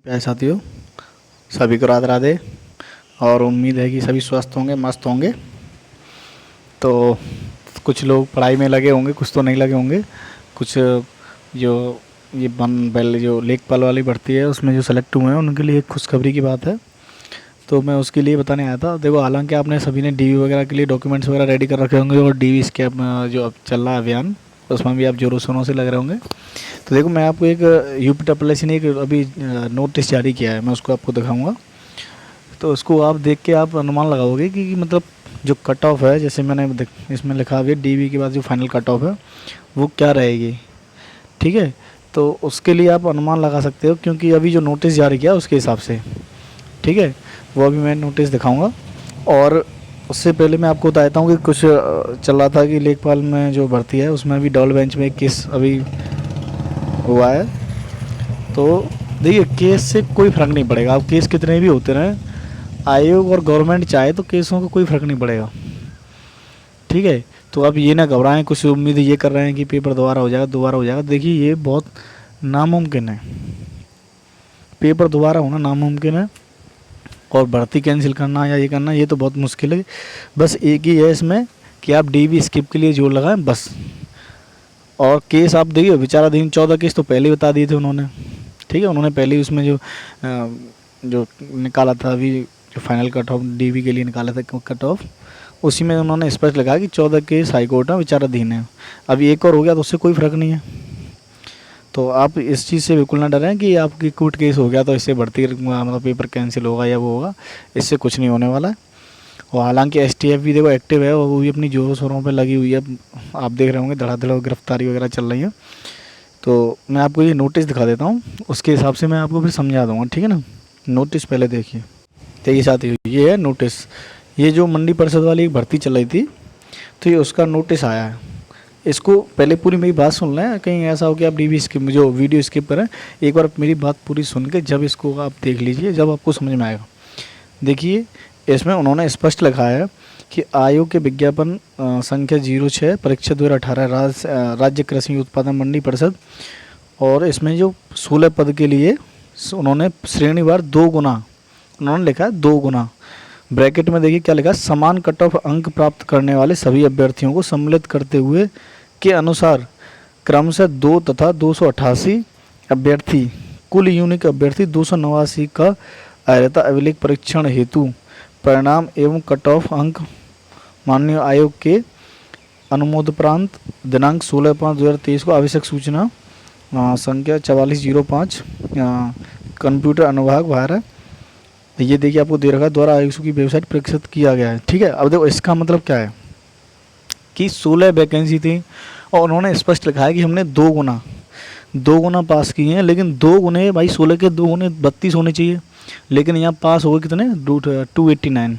प्यारे साथियों, सभी को राधे राधे। और उम्मीद है कि सभी स्वस्थ होंगे, मस्त होंगे। तो कुछ लोग पढ़ाई में लगे होंगे, कुछ तो नहीं लगे होंगे। कुछ जो ये बन बैल जो लेखपाल वाली भर्ती है उसमें जो सेलेक्ट हुए हैं उनके लिए एक खुशखबरी की बात है। तो मैं उसके लिए बताने आया था। देखो, हालांकि आपने सभी ने डीवी वगैरह के लिए डॉक्यूमेंट्स वगैरह रेडी कर रखे होंगे, और डीवी स्कैप जो अब चल रहा है अभियान, उसमें भी आप जोरों शोरों से लग रहे होंगे। तो देखो, मैं आपको एक यूपी ट्रिपल ने एक अभी नोटिस जारी किया है, मैं उसको आपको दिखाऊंगा। तो उसको आप देख के आप अनुमान लगाओगे कि मतलब जो कट ऑफ है, जैसे मैंने इसमें लिखा हुआ है डीवी के बाद जो फाइनल कट ऑफ है वो क्या रहेगी। ठीक है, तो उसके लिए आप अनुमान लगा सकते हो, क्योंकि अभी जो नोटिस जारी किया उसके हिसाब से। ठीक है, वो अभी मैं नोटिस दिखाऊंगा। और उससे पहले मैं आपको बताता हूँ कि कुछ चल रहा था कि लेखपाल में जो भर्ती है उसमें अभी डबल बेंच में एक केस अभी हुआ है। तो देखिए, केस से कोई फ़र्क नहीं पड़ेगा, अब केस कितने भी होते रहें, आयोग और गवर्नमेंट चाहे तो केसों को कोई फ़र्क नहीं पड़ेगा। ठीक है, तो आप ये ना घबराएं, कुछ उम्मीद ये कर रहे हैं कि पेपर दोबारा हो जाएगा, दोबारा हो जाएगा। देखिए, ये बहुत नामुमकिन है, पेपर दोबारा होना नामुमकिन है। और भर्ती कैंसिल करना या ये करना, ये तो बहुत मुश्किल है। बस एक ही है इसमें कि आप डीवी स्किप के लिए जोर लगाएं बस। और केस आप देखिए, बेचारा दिन 14 केस तो पहले ही बता दिए थे उन्होंने। ठीक है, उन्होंने पहले ही उसमें जो निकाला था अभी, जो फाइनल कट ऑफ डीवी के लिए निकाला था कट ऑफ, उसी में उन्होंने स्पष्ट लगा कि 14 केस हाई कोर्ट में विचाराधीन है। अभी एक और हो गया तो उससे कोई फ़र्क नहीं है। तो आप इस चीज़ से बिल्कुल ना डरें कि आपकी कोर्ट केस हो गया तो इससे भर्ती मतलब पेपर कैंसिल होगा या वो होगा, इससे कुछ नहीं होने वाला है। और हालांकि एसटीएफ भी देखो एक्टिव है, और वो भी अपनी जोरों शोरों पर लगी हुई है। आप देख रहे होंगे धड़ाधड़ गिरफ्तारी वगैरह चल रही है। तो मैं आपको ये नोटिस दिखा देता हूँ, उसके हिसाब से मैं आपको फिर समझा दूँगा। ठीक है ना, नोटिस पहले देखिए। देखिए साथी, ये है नोटिस। ये जो मंडी परिषद वाली एक भर्ती चल रही थी, तो ये उसका नोटिस आया है। इसको पहले पूरी मेरी बात सुन लें, कहीं ऐसा हो कि आप डीवी स्किप जो वीडियो स्किप करें। एक बार मेरी बात पूरी सुन के जब इसको आप देख लीजिए, जब आपको समझ में आएगा। देखिए, इसमें उन्होंने स्पष्ट लिखा है कि आयोग के विज्ञापन संख्या 06 परीक्षा 2018 राज्य कृषि उत्पादन मंडी परिषद, और इसमें जो 16 पद के लिए उन्होंने श्रेणीवार 2 गुना उन्होंने लिखा है, 2 गुना। ब्रैकेट में देखिए क्या लिखा है, समान कट ऑफ अंक प्राप्त करने वाले सभी अभ्यर्थियों को सम्मिलित करते हुए के अनुसार क्रमशः 2 तथा 288 अभ्यर्थी, कुल यूनिक अभ्यर्थी 289 का अर्हता अभिलेख परीक्षण हेतु परिणाम एवं कट ऑफ अंक माननीय आयोग के अनुमोदोपरांत दिनांक 16/5/2023 को आवश्यक सूचना संख्या 4405 कंप्यूटर अनुभाग बाहर है। ये देखिए आपको दे रखा है, द्वारा आयोग की वेबसाइट प्रकाशित किया गया है। ठीक है, अब देखो इसका मतलब क्या है कि 16 वैकेंसी थी, और उन्होंने स्पष्ट लिखा है कि हमने 2 गुना पास किए हैं। लेकिन 2 गुने भाई, 16 के 2 गुने 32 होने चाहिए, लेकिन यहाँ पास हो गए कितने, 289।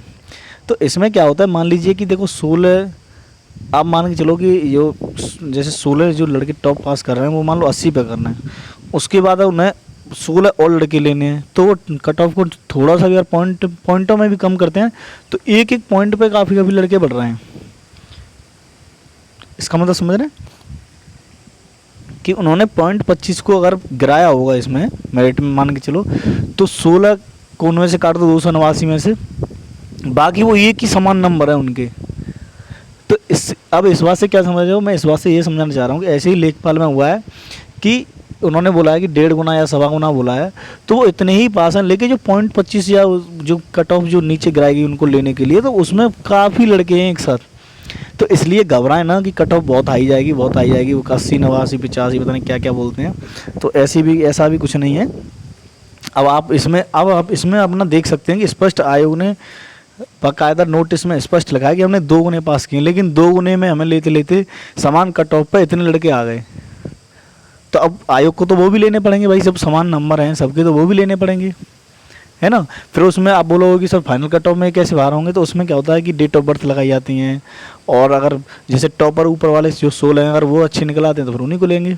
तो इसमें क्या होता है, मान लीजिए कि देखो 16, आप मान के चलो कि जो जैसे 16 जो लड़के टॉप पास कर रहे हैं वो मान लो 80 पे करना है, उसके बाद उन्हें 16 और लड़के लेने हैं, तो वो कट ऑफ को थोड़ा सा भी अगर पॉइंटों में भी कम करते हैं तो एक एक पॉइंट पे काफ़ी लड़के बढ़ रहे हैं। इसका मतलब समझ रहे हैं कि उन्होंने पॉइंट 25 को अगर गिराया होगा इसमें मेरिट में, मान के चलो, तो 16 को उनमें से काट दो 289 में से, बाकी वो एक ही समान नंबर है उनके। तो अब इस बात से क्या समझ रहे हो, मैं इस बात से ये समझाना चाह रहा हूँ कि ऐसे ही लेखपाल में हुआ है कि उन्होंने बोला है कि 1.5 गुना या 1.25 गुना बोला है, तो वो इतने ही पास हैं। लेकिन जो पॉइंट 25 या जो कट ऑफ जो नीचे गिराएगी उनको लेने के लिए, तो उसमें काफ़ी लड़के हैं एक साथ। तो इसलिए घबराएं ना कि कट ऑफ बहुत हाई जाएगी, बहुत हाई जाएगी, वो 80 89 85 पता नहीं क्या क्या बोलते हैं। तो ऐसा भी कुछ नहीं है। अब आप इसमें अपना देख सकते हैं कि स्पष्ट आयोग ने बाकायदा नोटिस में स्पष्ट लिखा है कि हमने 2 गुने पास किए, लेकिन 2 गुने में हमें लेते लेते समान कट ऑफ पर इतने लड़के आ गए। तो अब आयोग को तो वो भी लेने पड़ेंगे भाई, सब समान नंबर हैं सबके, तो वो भी लेने पड़ेंगे, है ना। फिर उसमें आप बोलोगे कि सर फाइनल कट ऑफ में कैसे बाहर होंगे, तो उसमें क्या होता है कि डेट ऑफ बर्थ लगाई जाती हैं, और अगर जैसे टॉपर ऊपर वाले जो 16 हैं अगर वो अच्छे निकल आते हैं तो फिर उन्हीं को लेंगे।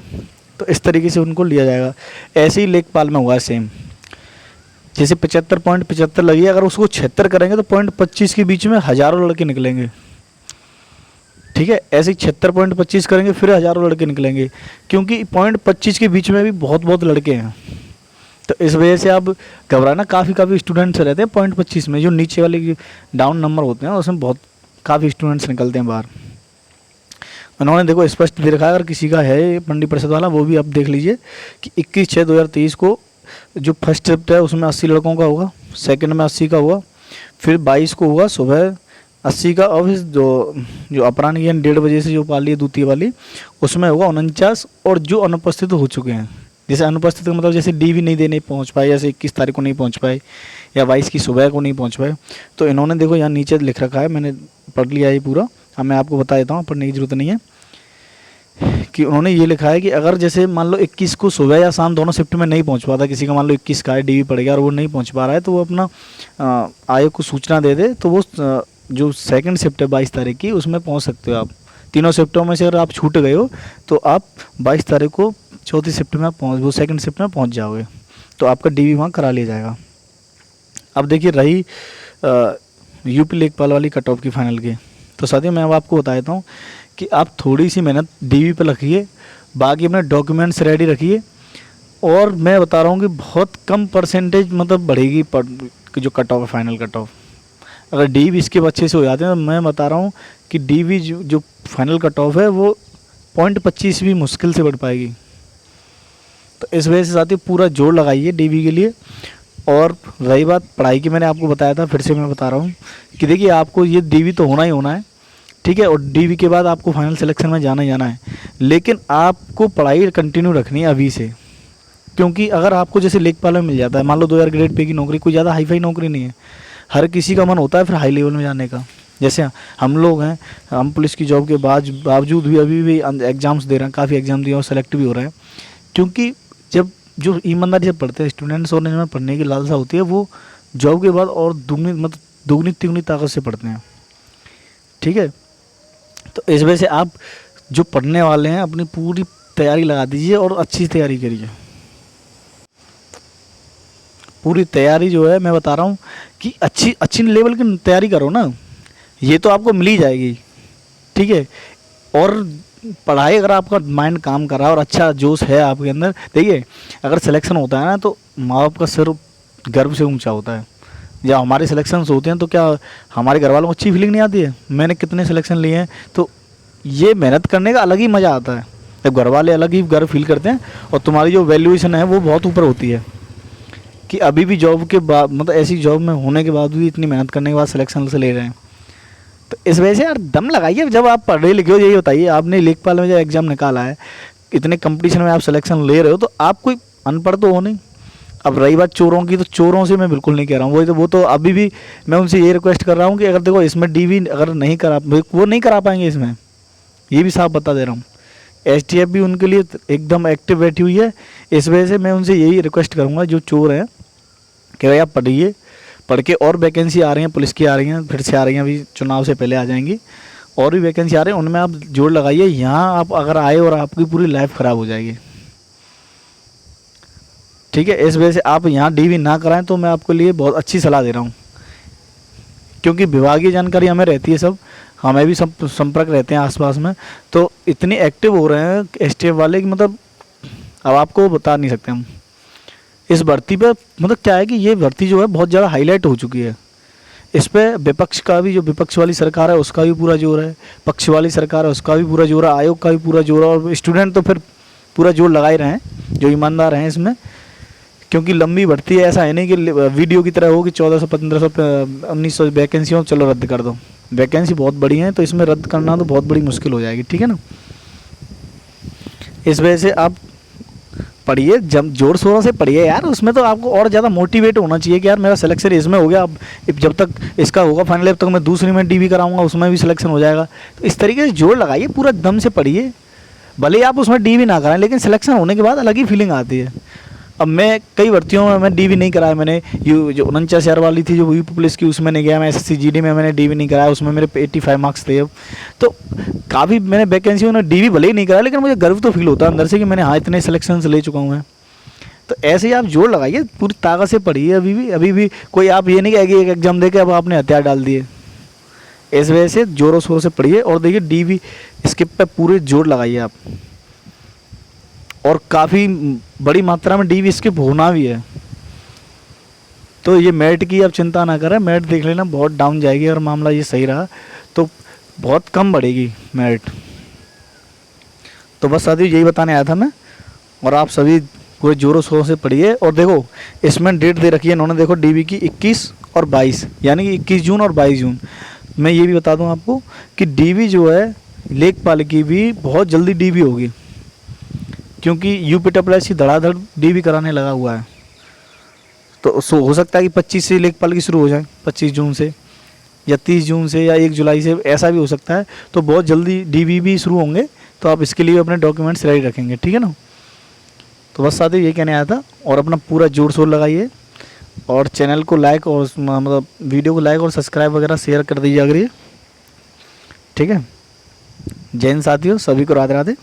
तो इस तरीके से उनको लिया जाएगा। ऐसे ही लेखपाल में हुआ है सेम, जैसे 75.75 लगी, अगर उसको 76 करेंगे तो 0.25 के बीच में हज़ारों लड़के निकलेंगे। ठीक है, ऐसे ही 76.25 करेंगे फिर हज़ारों लड़के निकलेंगे, क्योंकि 0.25 के बीच में भी बहुत लड़के हैं। तो इस वजह से आप घबराना, काफ़ी स्टूडेंट्स रहते हैं पॉइंट 25 में, जो नीचे वाले डाउन नंबर होते हैं उसमें बहुत काफ़ी स्टूडेंट्स निकलते हैं बाहर। उन्होंने देखो स्पष्ट दे रखा है, अगर किसी का है पंडी परिषद वाला वो भी आप देख लीजिए कि 21/6/2023 को जो फर्स्ट शिफ्ट है उसमें 80 लड़कों का होगा, सेकंड में 80 का हुआ, फिर 22 को हुआ सुबह 80 का, और फिर जो अपराह्न की 1:30 बजे से जो पाली है द्वितीय वाली उसमें होगा 49, और जो अनुपस्थित हो चुके हैं, जैसे अनुपस्थित का मतलब जैसे डी भी नहीं देने पहुंच पाए, जैसे 21 तारीख को नहीं पहुंच पाए या 22 की सुबह को नहीं पहुंच पाए, तो इन्होंने देखो यहाँ नीचे लिख रखा है, मैंने पढ़ लिया ये पूरा, अब मैं आपको बता देता हूँ, पढ़ने की ज़रूरत नहीं है, कि उन्होंने ये लिखा है कि अगर जैसे मान लो 21 को सुबह या शाम दोनों शिफ्ट में नहीं पहुंच पाता, किसी का मान लो 21 का है डीवी पड़ गया और वो नहीं पहुंच पा रहा है, तो वो अपना आयोग को सूचना दे दे, तो वो जो सेकंड शिफ्ट है 22 तारीख की उसमें पहुंच सकते हो आप। तीनों शिफ्टों में से अगर आप छूट गए हो तो आप 22 तारीख को चौथी शिफ्ट में वो सेकंड शिफ्ट में पहुंच जाओगे, तो आपका डीवी वहाँ करा लिया जाएगा। अब देखिए रही यूपी लेखपाल वाली कट ऑफ की फाइनल की, तो साथियों मैं अब आपको बता देता हूँ कि आप थोड़ी सी मेहनत डीवी पर रखिए, बाकी अपने डॉक्यूमेंट्स रेडी रखिए, और मैं बता रहा हूँ कि बहुत कम परसेंटेज मतलब बढ़ेगी जो कट ऑफ है, फाइनल कट ऑफ। अगर डीवी इसके अच्छे से हो जाते हैं तो मैं बता रहा हूँ कि डीवी जो फाइनल कट ऑफ है वो 0.25 भी मुश्किल से बढ़ पाएगी। तो इस वजह से साथियों पूरा जोर लगाइए डीवी के लिए। और रही बात पढ़ाई की, मैंने आपको बताया था, फिर से मैं बता रहा हूँ कि देखिए आपको ये डीवी तो होना ही होना है, ठीक है, और डीवी के बाद आपको फाइनल सिलेक्शन में जाना ही जाना है, लेकिन आपको पढ़ाई कंटिन्यू रखनी है अभी से, क्योंकि अगर आपको जैसे लेखपाल में मिल जाता है, मान लो 2000 ग्रेड पे की नौकरी, कोई ज़्यादा हाई-फाई नौकरी नहीं है, हर किसी का मन होता है फिर हाई लेवल में जाने का। जैसे हम लोग हैं, हम पुलिस की जॉब के बावजूद भी अभी भी एग्ज़ाम्स दे रहे हैं, काफ़ी एग्ज़ाम दिए और सेलेक्ट भी हो रहे हैं, क्योंकि जब जो ईमानदारी से पढ़ते हैं स्टूडेंट्स और जिनमें पढ़ने की लालसा होती है, वो जॉब के बाद और दुगनी तिगुनी ताकत से पढ़ते हैं, ठीक है। तो इस वजह से आप जो पढ़ने वाले हैं अपनी पूरी तैयारी लगा दीजिए और अच्छी तैयारी करिए। पूरी तैयारी जो है मैं बता रहा हूँ कि अच्छी लेवल की तैयारी करो ना, ये तो आपको मिल ही जाएगी, ठीक है। और पढ़ाई अगर आपका माइंड काम कर रहा है और अच्छा जोश है आपके अंदर, देखिए अगर सिलेक्शन होता है ना तो माँ बाप का सिर गर्व से ऊंचा होता है। जब हमारे सिलेक्शंस होते हैं तो क्या हमारे घर वालों को अच्छी फीलिंग नहीं आती है? मैंने कितने सिलेक्शन लिए हैं, तो ये मेहनत करने का अलग ही मज़ा आता है, जब घर वाले अलग ही गर्व फील करते हैं और तुम्हारी जो वैल्यूएशन है वो बहुत ऊपर होती है, कि अभी भी जॉब के बाद मतलब ऐसी जॉब में होने के बाद भी इतनी मेहनत करने के बाद सिलेक्शन से ले रहे हैं। तो इस वजह से यार दम लगाइए, जब आप पढ़ रहे लिखे हो, यही बताइए आपने लेखपाल में जब एग्ज़ाम निकाला है, इतने कंपटीशन में आप सिलेक्शन ले रहे हो, तो आप कोई अनपढ़ तो हो नहीं। अब रही बात चोरों की, तो चोरों से मैं बिल्कुल नहीं कह रहा हूँ, वो तो अभी भी मैं उनसे ये रिक्वेस्ट कर रहा हूँ कि अगर देखो इसमें डीवी अगर नहीं करा, वो नहीं करा पाएंगे इसमें, ये भी साफ बता दे रहा हूँ। एसटीएफ भी उनके लिए एकदम एक्टिव बैठी हुई है, इस वजह से मैं उनसे यही रिक्वेस्ट करूँगा जो चोर हैं कि भाई आप पढ़िए, पढ़ के और वैकेंसी आ रही हैं, पुलिस की आ रही हैं, फिर से आ रही हैं, अभी चुनाव से पहले आ जाएंगी, और भी वैकेंसी आ रही है, उनमें आप जोड़ लगाइए। यहाँ आप अगर आए और आपकी पूरी लाइफ ख़राब हो जाएगी, ठीक है। इस वजह से आप यहाँ डीवी ना कराएं तो मैं आपके लिए बहुत अच्छी सलाह दे रहा हूँ, क्योंकि विभागीय जानकारी हमें रहती है, सब हमें भी सब संपर्क रहते हैं आसपास में, तो इतने एक्टिव हो रहे हैं एसटीएफ वाले कि मतलब अब आपको बता नहीं सकते हम। इस भर्ती पे मतलब क्या है कि ये भर्ती जो है बहुत ज़्यादा हाईलाइट हो चुकी है, इस पर विपक्ष का भी, जो विपक्ष वाली सरकार है उसका भी पूरा जोर है, पक्ष वाली सरकार है उसका भी पूरा जोर है, आयोग का भी पूरा जोर है, और स्टूडेंट तो फिर पूरा जोर लगा ही रहे हैं जो ईमानदार हैं इसमें, क्योंकि लंबी भर्ती है, ऐसा है नहीं कि वीडियो की तरह हो कि 1400 1500 1900 वैकेंसी हो चलो रद्द कर दो। वैकेंसी बहुत बड़ी है, तो इसमें रद्द करना तो बहुत बड़ी मुश्किल हो जाएगी, ठीक है ना। इस वजह से आप पढ़िए, जब जोर शोरों से पढ़िए यार, उसमें तो आपको और ज़्यादा मोटिवेट होना चाहिए कि यार मेरा सिलेक्शन इसमें हो गया, अब जब तक इसका होगा फाइनल, तक मैं दूसरी में डीवी कराऊंगा, उसमें भी सिलेक्शन हो जाएगा। तो इस तरीके से जोर लगाइए, पूरा दम से पढ़िए, भले आप उसमें डीवी ना कराएं, लेकिन सिलेक्शन होने के बाद अलग ही फीलिंग आती है। अब मैं कई भर्तियों में मैं डीवी नहीं कराया, मैंने जो 49,000 वाली थी जो यूपी पुलिस की, उसमें नहीं गया, मैं एसएससी जीडी में मैंने डीवी नहीं कराया, उसमें मेरे 85 मार्क्स थे। अब तो काफ़ी मैंने वैकेंसी में डीवी भले ही नहीं कराया, लेकिन मुझे गर्व तो फील होता है अंदर से कि मैंने हाँ इतने सिलेक्शन ले चुका हूँ मैं। तो ऐसे ही आप जोर लगाइए, पूरी ताकत से पढ़िए, अभी भी कोई आप ये नहीं कहेगी एक एग्जाम दे के अब आपने हथियार डाल दिए। इस वजह से जोरों शोरों से पढ़िए और देखिए डीवी स्किप पे पूरे जोर लगाइए आप। और काफ़ी बड़ी मात्रा में डीवी स्किप होना भी है। तो ये मेरिट की अब चिंता ना करें, मेरिट देख लेना बहुत डाउन जाएगी। अगर मामला ये सही रहा तो बहुत कम बढ़ेगी मेरिट। तो बस साथियों यही बताने आया था मैं, और आप सभी पूरे जोरों शोरों से पढ़िए। और देखो इसमें डेट दे रखी है इन्होंने, देखो डीवी की 21 और 22, यानी कि 21 जून और 22 जून। मैं ये भी बता दूं आपको कि डीवी जो है लेखपाल की भी बहुत जल्दी डीवी होगी, क्योंकि यूपीडब्ल्यूएससी धड़ाधड़ डीवी कराने लगा हुआ है। तो हो सकता है कि 25 से लेखपाल की शुरू हो जाए, 25 जून से या 30 जून से या 1 जुलाई से, ऐसा भी हो सकता है। तो बहुत जल्दी डीवी भी शुरू होंगे, तो आप इसके लिए अपने डॉक्यूमेंट्स रेडी रखेंगे, ठीक है ना। तो बस साथियों ये कहने आया था, और अपना पूरा जोर शोर लगाइए, और चैनल को लाइक और मतलब वीडियो को लाइक और सब्सक्राइब वगैरह शेयर कर दीजिए अगर ये, ठीक है। जय हिंद साथियों, सभी को राधे राधे।